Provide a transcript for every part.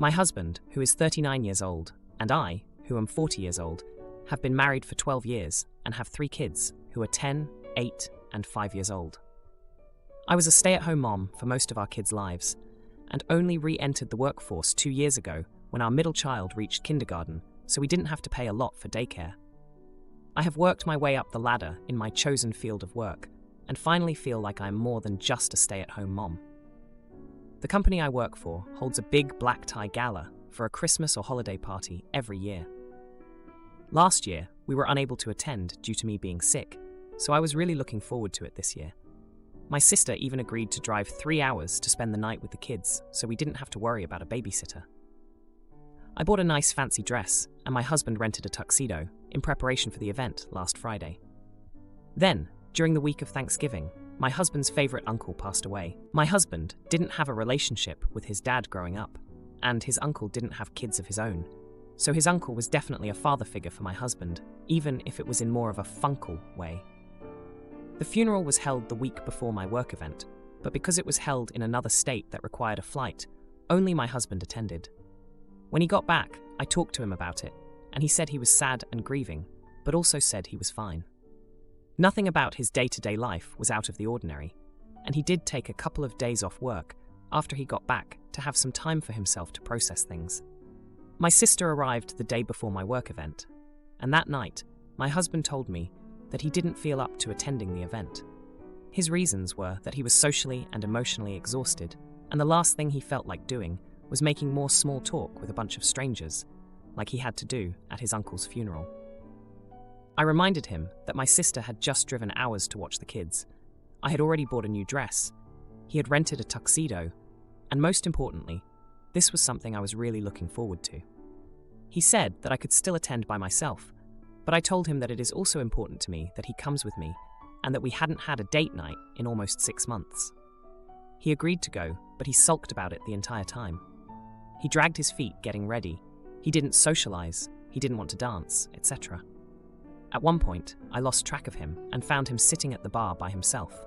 My husband, who is 39 years old, and I, who am 40 years old, have been married for 12 years and have 3 kids who are 10, 8, and 5 years old. I was a stay-at-home mom for most of our kids' lives and only re-entered the workforce 2 years ago when our middle child reached kindergarten, so we didn't have to pay a lot for daycare. I have worked my way up the ladder in my chosen field of work and finally feel like I'm more than just a stay-at-home mom. The company I work for holds a big black tie gala for a Christmas or holiday party every year. Last year, we were unable to attend due to me being sick, so I was really looking forward to it this year. My sister even agreed to drive 3 hours to spend the night with the kids, so we didn't have to worry about a babysitter. I bought a nice fancy dress, and my husband rented a tuxedo in preparation for the event last Friday. Then, during the week of Thanksgiving, my husband's favorite uncle passed away. My husband didn't have a relationship with his dad growing up, and his uncle didn't have kids of his own. So his uncle was definitely a father figure for my husband, even if it was in more of a funkle way. The funeral was held the week before my work event, but because it was held in another state that required a flight, only my husband attended. When he got back, I talked to him about it, and he said he was sad and grieving, but also said he was fine. Nothing about his day-to-day life was out of the ordinary, and he did take a couple of days off work after he got back to have some time for himself to process things. My sister arrived the day before my work event, and that night, my husband told me that he didn't feel up to attending the event. His reasons were that he was socially and emotionally exhausted, and the last thing he felt like doing was making more small talk with a bunch of strangers, like he had to do at his uncle's funeral. I reminded him that my sister had just driven hours to watch the kids. I had already bought a new dress. He had rented a tuxedo, and most importantly, this was something I was really looking forward to. He said that I could still attend by myself, but I told him that it is also important to me that he comes with me and that we hadn't had a date night in almost 6 months. He agreed to go, but he sulked about it the entire time. He dragged his feet getting ready. He didn't socialize, he didn't want to dance, etc. At one point, I lost track of him and found him sitting at the bar by himself.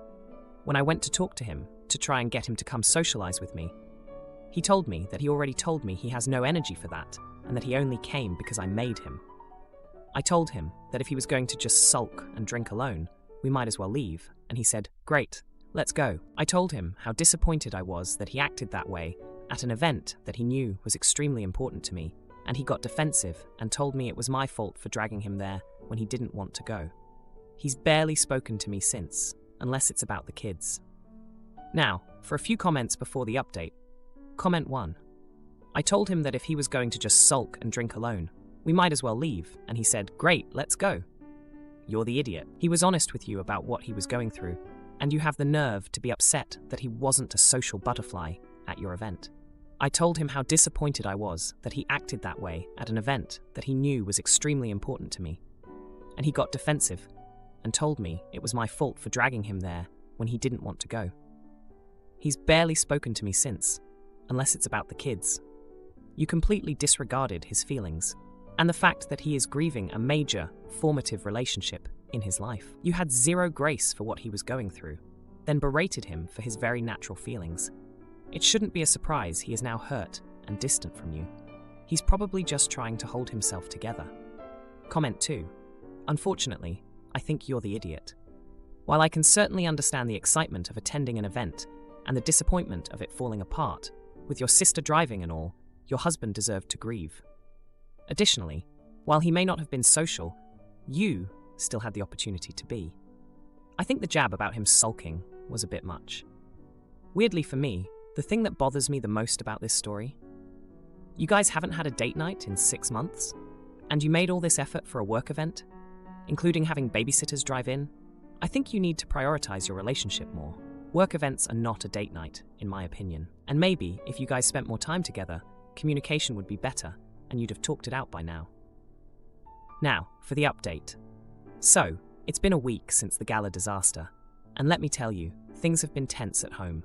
When I went to talk to him to try and get him to come socialize with me, he told me that he already told me he has no energy for that and that he only came because I made him. I told him that if he was going to just sulk and drink alone, we might as well leave, and he said, "Great, let's go." I told him how disappointed I was that he acted that way at an event that he knew was extremely important to me, and he got defensive and told me it was my fault for dragging him there when he didn't want to go. He's barely spoken to me since, unless it's about the kids. Now, for a few comments before the update. Comment 1. I told him that if he was going to just sulk and drink alone, we might as well leave, and he said, "Great, let's go." You're the idiot. He was honest with you about what he was going through, and you have the nerve to be upset that he wasn't a social butterfly at your event. I told him how disappointed I was that he acted that way at an event that he knew was extremely important to me, and he got defensive and told me it was my fault for dragging him there when he didn't want to go. He's barely spoken to me since, unless it's about the kids. You completely disregarded his feelings and the fact that he is grieving a major, formative relationship in his life. You had zero grace for what he was going through, then berated him for his very natural feelings. It shouldn't be a surprise he is now hurt and distant from you. He's probably just trying to hold himself together. Comment 2. Unfortunately, I think you're the idiot. While I can certainly understand the excitement of attending an event and the disappointment of it falling apart, with your sister driving and all, your husband deserved to grieve. Additionally, while he may not have been social, you still had the opportunity to be. I think the jab about him sulking was a bit much. Weirdly for me, the thing that bothers me the most about this story, you guys haven't had a date night in 6 months, and you made all this effort for a work event, including having babysitters drive in. I think you need to prioritize your relationship more. Work events are not a date night, in my opinion, and maybe if you guys spent more time together, communication would be better, and you'd have talked it out by now. Now, for the update. So, it's been a week since the gala disaster, and let me tell you, things have been tense at home.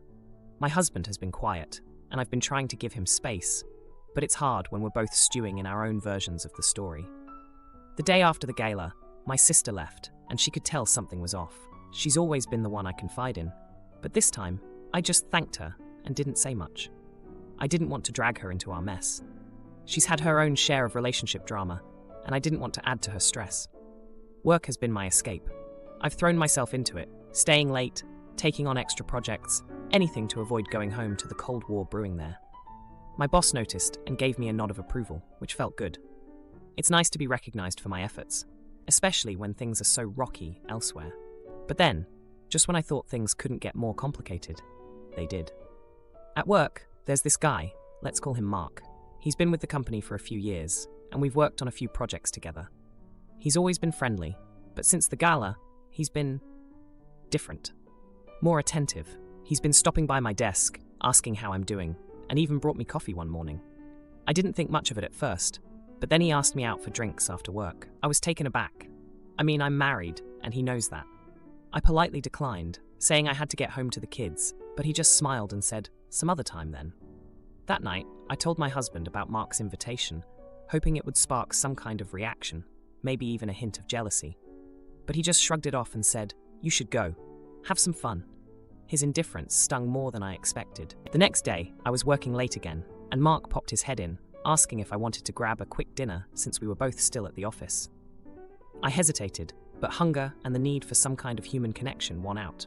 My husband has been quiet, and I've been trying to give him space, but it's hard when we're both stewing in our own versions of the story. The day after the gala, my sister left, and she could tell something was off. She's always been the one I confide in, but this time, I just thanked her and didn't say much. I didn't want to drag her into our mess. She's had her own share of relationship drama, and I didn't want to add to her stress. Work has been my escape. I've thrown myself into it, staying late, taking on extra projects, anything to avoid going home to the Cold War brewing there. My boss noticed and gave me a nod of approval, which felt good. It's nice to be recognized for my efforts, especially when things are so rocky elsewhere. But then, just when I thought things couldn't get more complicated, they did. At work, there's this guy, let's call him Mark. He's been with the company for a few years, and we've worked on a few projects together. He's always been friendly, but since the gala, he's been different. More attentive. He's been stopping by my desk, asking how I'm doing, and even brought me coffee one morning. I didn't think much of it at first, but then he asked me out for drinks after work. I was taken aback. I mean, I'm married, and he knows that. I politely declined, saying I had to get home to the kids, but he just smiled and said, "Some other time then." That night, I told my husband about Mark's invitation, hoping it would spark some kind of reaction, maybe even a hint of jealousy. But he just shrugged it off and said, "You should go. Have some fun." His indifference stung more than I expected. The next day, I was working late again, and Mark popped his head in, asking if I wanted to grab a quick dinner since we were both still at the office. I hesitated, but hunger and the need for some kind of human connection won out.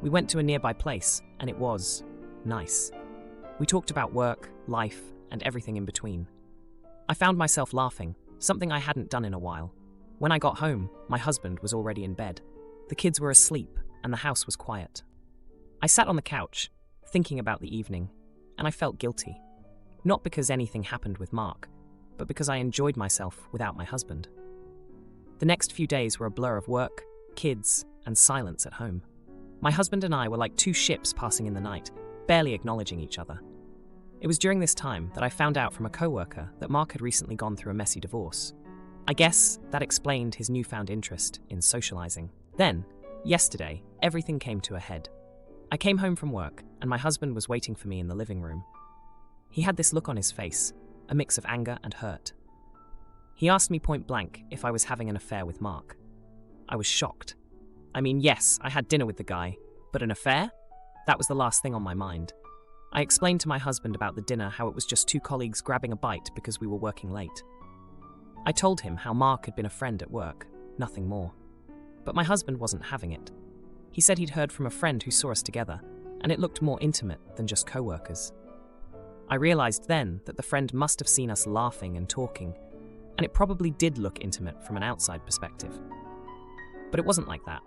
We went to a nearby place, and it was nice. We talked about work, life, and everything in between. I found myself laughing, something I hadn't done in a while. When I got home, my husband was already in bed. The kids were asleep, and the house was quiet. I sat on the couch, thinking about the evening, and I felt guilty. Not because anything happened with Mark, but because I enjoyed myself without my husband. The next few days were a blur of work, kids, and silence at home. My husband and I were like two ships passing in the night, barely acknowledging each other. It was during this time that I found out from a coworker that Mark had recently gone through a messy divorce. I guess that explained his newfound interest in socializing. Then, yesterday, everything came to a head. I came home from work, and my husband was waiting for me in the living room. He had this look on his face, a mix of anger and hurt. He asked me point blank if I was having an affair with Mark. I was shocked. I mean, yes, I had dinner with the guy, but an affair? That was the last thing on my mind. I explained to my husband about the dinner how it was just two colleagues grabbing a bite because we were working late. I told him how Mark had been a friend at work, nothing more. But my husband wasn't having it. He said he'd heard from a friend who saw us together, and it looked more intimate than just co-workers. I realized then that the friend must have seen us laughing and talking, and it probably did look intimate from an outside perspective. But it wasn't like that.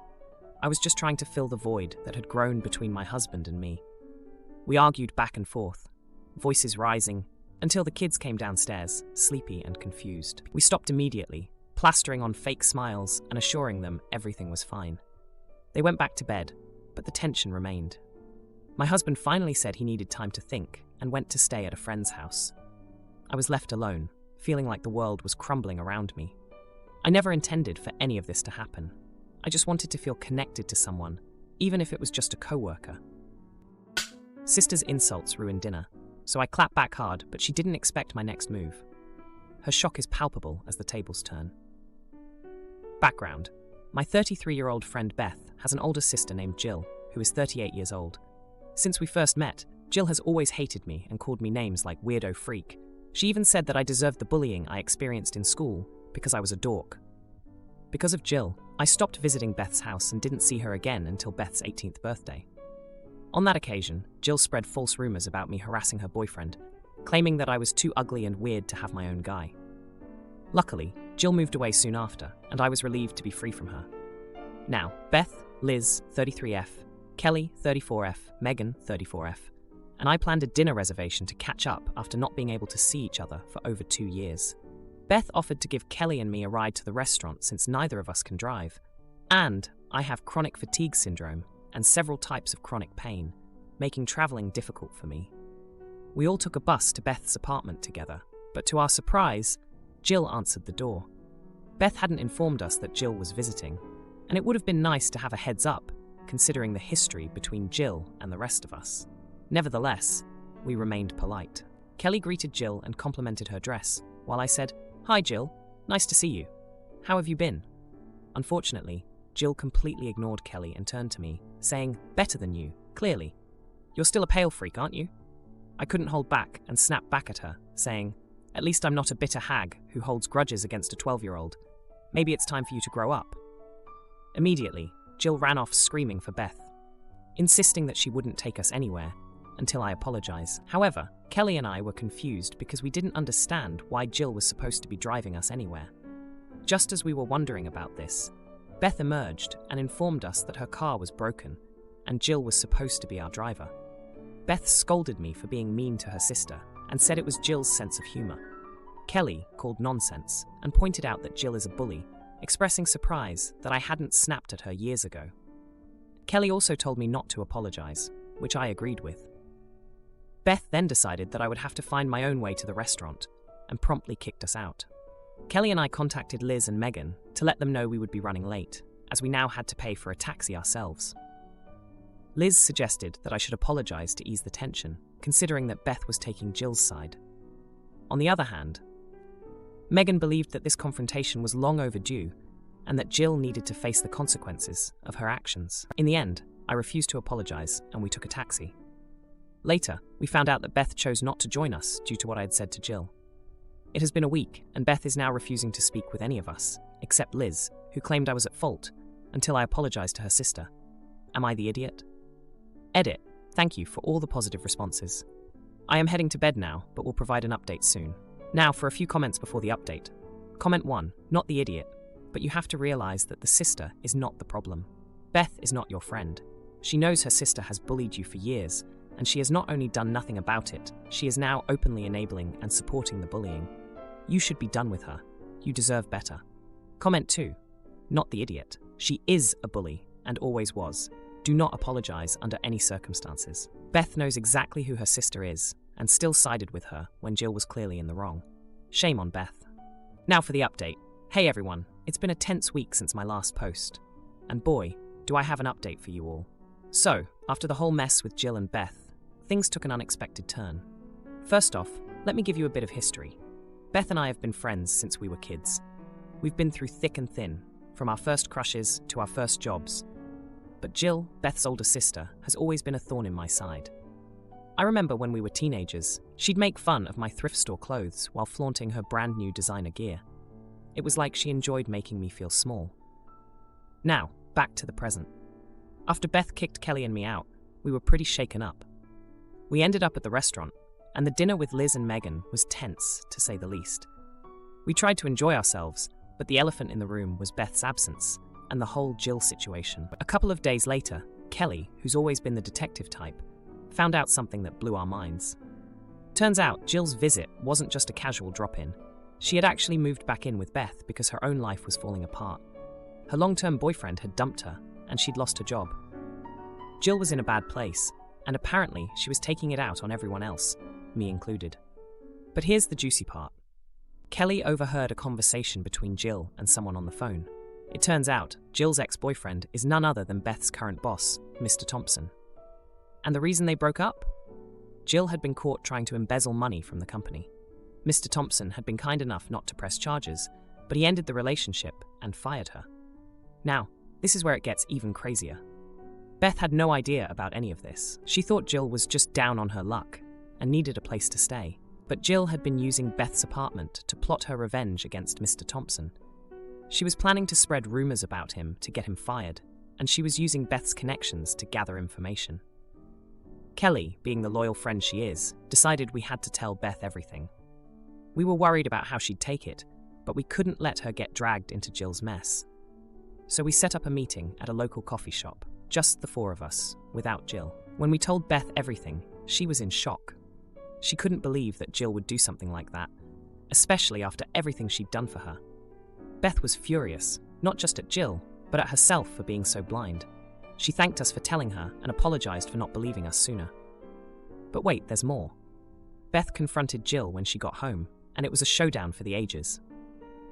I was just trying to fill the void that had grown between my husband and me. We argued back and forth, voices rising, until the kids came downstairs, sleepy and confused. We stopped immediately, plastering on fake smiles and assuring them everything was fine. They went back to bed, but the tension remained. My husband finally said he needed time to think and went to stay at a friend's house. I was left alone, feeling like the world was crumbling around me. I never intended for any of this to happen. I just wanted to feel connected to someone, even if it was just a coworker. Sister's insults ruined dinner, so I clapped back hard, but she didn't expect my next move. Her shock is palpable as the tables turn. Background. My 33-year-old friend Beth has an older sister named Jill, who is 38 years old. Since we first met, Jill has always hated me and called me names like weirdo freak. She even said that I deserved the bullying I experienced in school because I was a dork. Because of Jill, I stopped visiting Beth's house and didn't see her again until Beth's 18th birthday. On that occasion, Jill spread false rumors about me harassing her boyfriend, claiming that I was too ugly and weird to have my own guy. Luckily, Jill moved away soon after, and I was relieved to be free from her. Now, Beth, Liz, 33F, Kelly, 34F, Megan, 34F, and I planned a dinner reservation to catch up after not being able to see each other for over 2 years. Beth offered to give Kelly and me a ride to the restaurant since neither of us can drive. And I have chronic fatigue syndrome and several types of chronic pain, making traveling difficult for me. We all took a bus to Beth's apartment together, but to our surprise, Jill answered the door. Beth hadn't informed us that Jill was visiting, and it would have been nice to have a heads up, considering the history between Jill and the rest of us. Nevertheless, we remained polite. Kelly greeted Jill and complimented her dress, while I said, "Hi Jill, nice to see you. How have you been?" Unfortunately, Jill completely ignored Kelly and turned to me, saying, "Better than you, clearly. You're still a pale freak, aren't you?" I couldn't hold back and snapped back at her, saying, "At least I'm not a bitter hag who holds grudges against a 12-year-old. Maybe it's time for you to grow up." Immediately, Jill ran off screaming for Beth, insisting that she wouldn't take us anywhere until I apologize. However, Kelly and I were confused because we didn't understand why Jill was supposed to be driving us anywhere. Just as we were wondering about this, Beth emerged and informed us that her car was broken and Jill was supposed to be our driver. Beth scolded me for being mean to her sister and said it was Jill's sense of humor. Kelly called nonsense and pointed out that Jill is a bully, expressing surprise that I hadn't snapped at her years ago. Kelly also told me not to apologize, which I agreed with. Beth then decided that I would have to find my own way to the restaurant and promptly kicked us out. Kelly and I contacted Liz and Megan to let them know we would be running late, as we now had to pay for a taxi ourselves. Liz suggested that I should apologize to ease the tension, considering that Beth was taking Jill's side. On the other hand, Megan believed that this confrontation was long overdue and that Jill needed to face the consequences of her actions. In the end, I refused to apologize and we took a taxi. Later, we found out that Beth chose not to join us due to what I had said to Jill. It has been a week, and Beth is now refusing to speak with any of us, except Liz, who claimed I was at fault, until I apologized to her sister. Am I the idiot? Edit. Thank you for all the positive responses. I am heading to bed now, but will provide an update soon. Now for a few comments before the update. Comment 1. Not the idiot, but you have to realize that the sister is not the problem. Beth is not your friend. She knows her sister has bullied you for years, and she has not only done nothing about it, she is now openly enabling and supporting the bullying. You should be done with her. You deserve better. Comment 2. Not the idiot. She is a bully, and always was. Do not apologize under any circumstances. Beth knows exactly who her sister is, and still sided with her when Jill was clearly in the wrong. Shame on Beth. Now for the update. Hey everyone, it's been a tense week since my last post. And boy, do I have an update for you all. So, after the whole mess with Jill and Beth, things took an unexpected turn. First off, let me give you a bit of history. Beth and I have been friends since we were kids. We've been through thick and thin, from our first crushes to our first jobs. But Jill, Beth's older sister, has always been a thorn in my side. I remember when we were teenagers, she'd make fun of my thrift store clothes while flaunting her brand new designer gear. It was like she enjoyed making me feel small. Now, back to the present. After Beth kicked Kelly and me out, we were pretty shaken up. We ended up at the restaurant, and the dinner with Liz and Megan was tense, to say the least. We tried to enjoy ourselves, but the elephant in the room was Beth's absence and the whole Jill situation. A couple of days later, Kelly, who's always been the detective type, found out something that blew our minds. Turns out Jill's visit wasn't just a casual drop-in. She had actually moved back in with Beth because her own life was falling apart. Her long-term boyfriend had dumped her, and she'd lost her job. Jill was in a bad place, and apparently she was taking it out on everyone else, me included. But here's the juicy part. Kelly overheard a conversation between Jill and someone on the phone. It turns out Jill's ex-boyfriend is none other than Beth's current boss, Mr. Thompson. And the reason they broke up? Jill had been caught trying to embezzle money from the company. Mr. Thompson had been kind enough not to press charges, but he ended the relationship and fired her. Now, this is where it gets even crazier. Beth had no idea about any of this. She thought Jill was just down on her luck and needed a place to stay. But Jill had been using Beth's apartment to plot her revenge against Mr. Thompson. She was planning to spread rumors about him to get him fired, and she was using Beth's connections to gather information. Kelly, being the loyal friend she is, decided we had to tell Beth everything. We were worried about how she'd take it, but we couldn't let her get dragged into Jill's mess. So we set up a meeting at a local coffee shop, just the four of us, without Jill. When we told Beth everything, she was in shock. She couldn't believe that Jill would do something like that, especially after everything she'd done for her. Beth was furious, not just at Jill, but at herself for being so blind. She thanked us for telling her and apologized for not believing us sooner. But wait, there's more. Beth confronted Jill when she got home, and it was a showdown for the ages.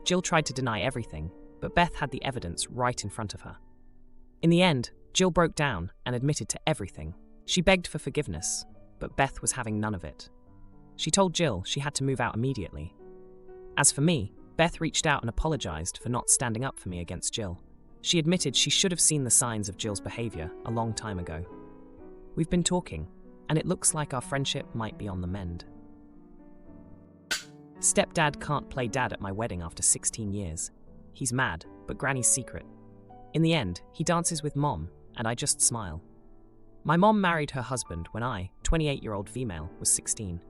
Jill tried to deny everything, but Beth had the evidence right in front of her. In the end, Jill broke down and admitted to everything. She begged for forgiveness, but Beth was having none of it. She told Jill she had to move out immediately. As for me, Beth reached out and apologized for not standing up for me against Jill. She admitted she should have seen the signs of Jill's behavior a long time ago. We've been talking, and it looks like our friendship might be on the mend. Stepdad can't play dad at my wedding after 16 years. He's mad, but Granny's secret. In the end, he dances with Mom, and I just smile. My mom married her husband when I, 28-year-old female, was 16.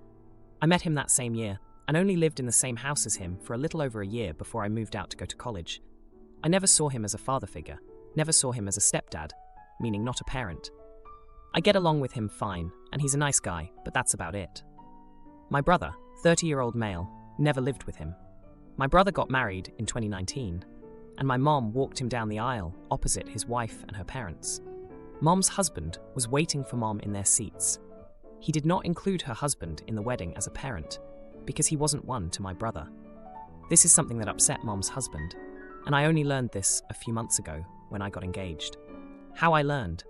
I met him that same year, and only lived in the same house as him for a little over a year before I moved out to go to college. I never saw him as a father figure, never saw him as a stepdad, meaning not a parent. I get along with him fine, and he's a nice guy, but that's about it. My brother, 30-year-old male, never lived with him. My brother got married in 2019, and my mom walked him down the aisle opposite his wife and her parents. Mom's husband was waiting for Mom in their seats. He did not include her husband in the wedding as a parent, because he wasn't one to my brother. This is something that upset Mom's husband, and I only learned this a few months ago when I got engaged. How I learned.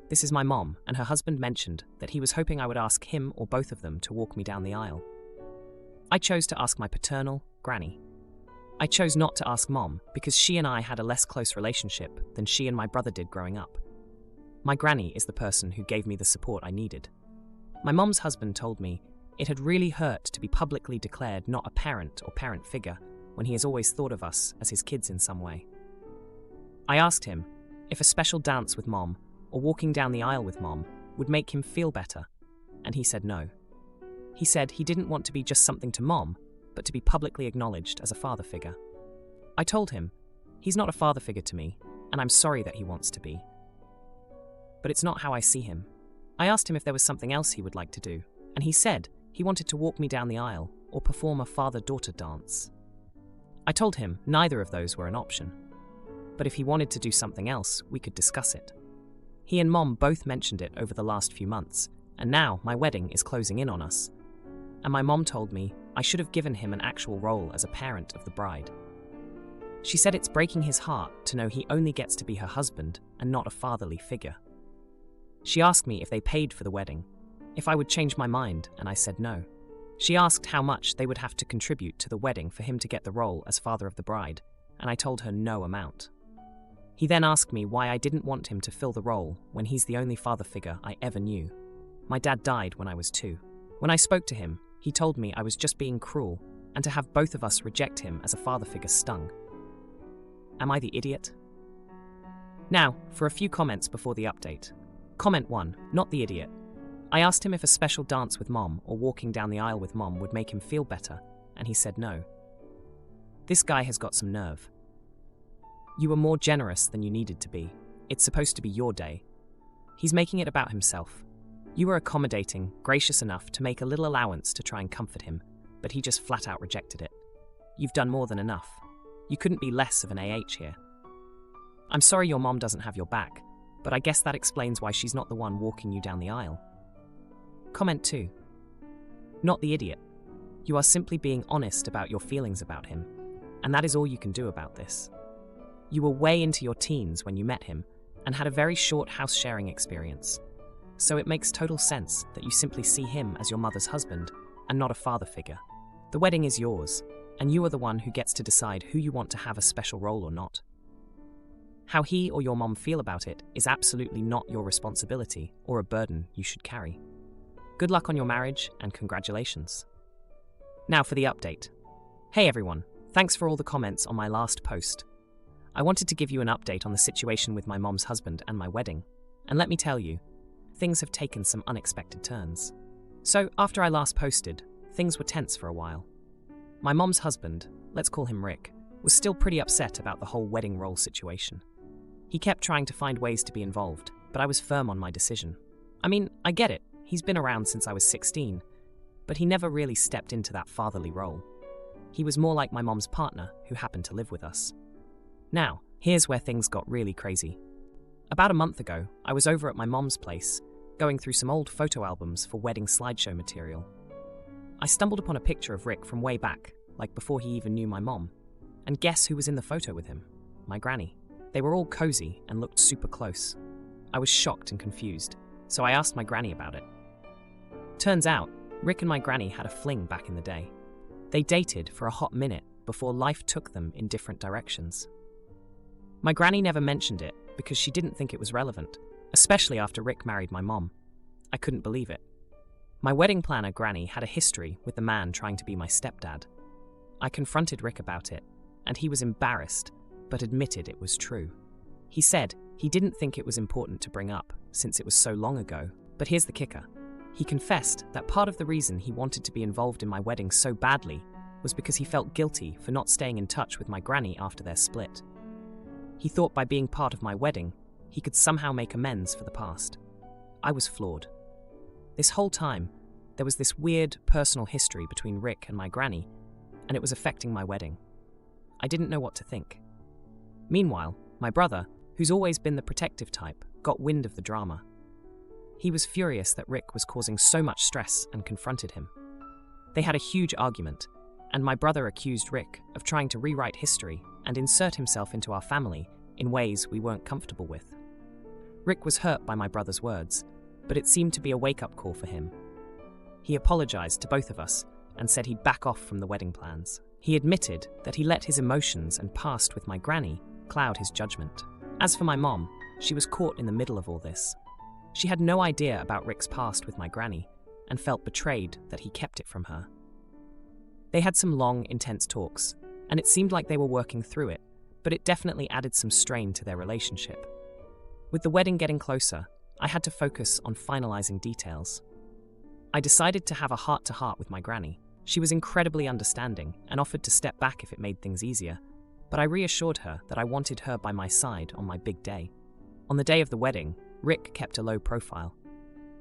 This is my mom, and her husband mentioned that he was hoping I would ask him or both of them to walk me down the aisle. I chose to ask my paternal, Granny. I chose not to ask Mom because she and I had a less close relationship than she and my brother did growing up. My Granny is the person who gave me the support I needed. My mom's husband told me it had really hurt to be publicly declared not a parent or parent figure when he has always thought of us as his kids in some way. I asked him if a special dance with Mom or walking down the aisle with Mom would make him feel better, and he said no. He said he didn't want to be just something to Mom, but to be publicly acknowledged as a father figure. I told him he's not a father figure to me, and I'm sorry that he wants to be. But it's not how I see him. I asked him if there was something else he would like to do, and he said he wanted to walk me down the aisle or perform a father-daughter dance. I told him neither of those were an option, but if he wanted to do something else, we could discuss it. He and Mom both mentioned it over the last few months, and now my wedding is closing in on us. And my mom told me I should have given him an actual role as a parent of the bride. She said it's breaking his heart to know he only gets to be her husband and not a fatherly figure. She asked me if they paid for the wedding, if I would change my mind, and I said no. She asked how much they would have to contribute to the wedding for him to get the role as father of the bride, and I told her no amount. He then asked me why I didn't want him to fill the role when he's the only father figure I ever knew. My dad died when I was 2. When I spoke to him, he told me I was just being cruel, and to have both of us reject him as a father figure stung. Am I the idiot? Now, for a few comments before the update. Comment 1, not the idiot. I asked him if a special dance with Mom or walking down the aisle with Mom would make him feel better, and he said no. This guy has got some nerve. You were more generous than you needed to be. It's supposed to be your day. He's making it about himself. You were accommodating, gracious enough to make a little allowance to try and comfort him, but he just flat out rejected it. You've done more than enough. You couldn't be less of an AH here. I'm sorry your mom doesn't have your back, but I guess that explains why she's not the one walking you down the aisle. Comment 2. Not the idiot. You are simply being honest about your feelings about him, and that is all you can do about this. You were way into your teens when you met him, and had a very short house-sharing experience. So it makes total sense that you simply see him as your mother's husband, and not a father figure. The wedding is yours, and you are the one who gets to decide who you want to have a special role or not. How he or your mom feel about it is absolutely not your responsibility or a burden you should carry. Good luck on your marriage and congratulations. Now for the update. Hey everyone, thanks for all the comments on my last post. I wanted to give you an update on the situation with my mom's husband and my wedding, and let me tell you, things have taken some unexpected turns. So after I last posted, things were tense for a while. My mom's husband, let's call him Rick, was still pretty upset about the whole wedding role situation. He kept trying to find ways to be involved, but I was firm on my decision. I mean, I get it, he's been around since I was 16, but he never really stepped into that fatherly role. He was more like my mom's partner who happened to live with us. Now, here's where things got really crazy. About a month ago, I was over at my mom's place, going through some old photo albums for wedding slideshow material. I stumbled upon a picture of Rick from way back, like before he even knew my mom. And guess who was in the photo with him? My granny. They were all cozy and looked super close. I was shocked and confused, so I asked my granny about it. Turns out, Rick and my granny had a fling back in the day. They dated for a hot minute before life took them in different directions. My granny never mentioned it because she didn't think it was relevant, especially after Rick married my mom. I couldn't believe it. My wedding planner, Granny, had a history with the man trying to be my stepdad. I confronted Rick about it, and he was embarrassed, but admitted it was true. He said he didn't think it was important to bring up, since it was so long ago. But here's the kicker. He confessed that part of the reason he wanted to be involved in my wedding so badly was because he felt guilty for not staying in touch with my granny after their split. He thought by being part of my wedding, he could somehow make amends for the past. I was floored. This whole time, there was this weird personal history between Rick and my granny, and it was affecting my wedding. I didn't know what to think. Meanwhile, my brother, who's always been the protective type, got wind of the drama. He was furious that Rick was causing so much stress and confronted him. They had a huge argument, and my brother accused Rick of trying to rewrite history and insert himself into our family in ways we weren't comfortable with. Rick was hurt by my brother's words, but it seemed to be a wake-up call for him. He apologized to both of us and said he'd back off from the wedding plans. He admitted that he let his emotions and past with my granny cloud his judgment. As for my mom, she was caught in the middle of all this. She had no idea about Rick's past with my granny and felt betrayed that he kept it from her. They had some long, intense talks, and it seemed like they were working through it, but it definitely added some strain to their relationship. With the wedding getting closer, I had to focus on finalizing details. I decided to have a heart-to-heart with my granny. She was incredibly understanding and offered to step back if it made things easier, but I reassured her that I wanted her by my side on my big day. On the day of the wedding, Rick kept a low profile.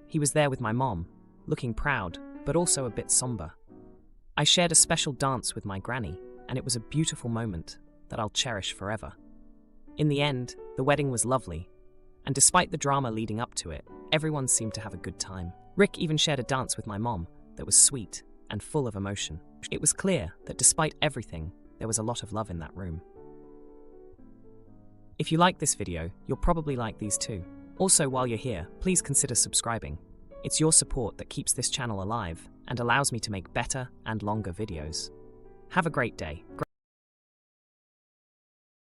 He was there with my mom, looking proud, but also a bit somber. I shared a special dance with my granny, and it was a beautiful moment that I'll cherish forever. In the end, the wedding was lovely, and despite the drama leading up to it, everyone seemed to have a good time. Rick even shared a dance with my mom that was sweet and full of emotion. It was clear that despite everything, there was a lot of love in that room. If you like this video, you'll probably like these too. Also, while you're here, please consider subscribing. It's your support that keeps this channel alive and allows me to make better and longer videos. Have a great day.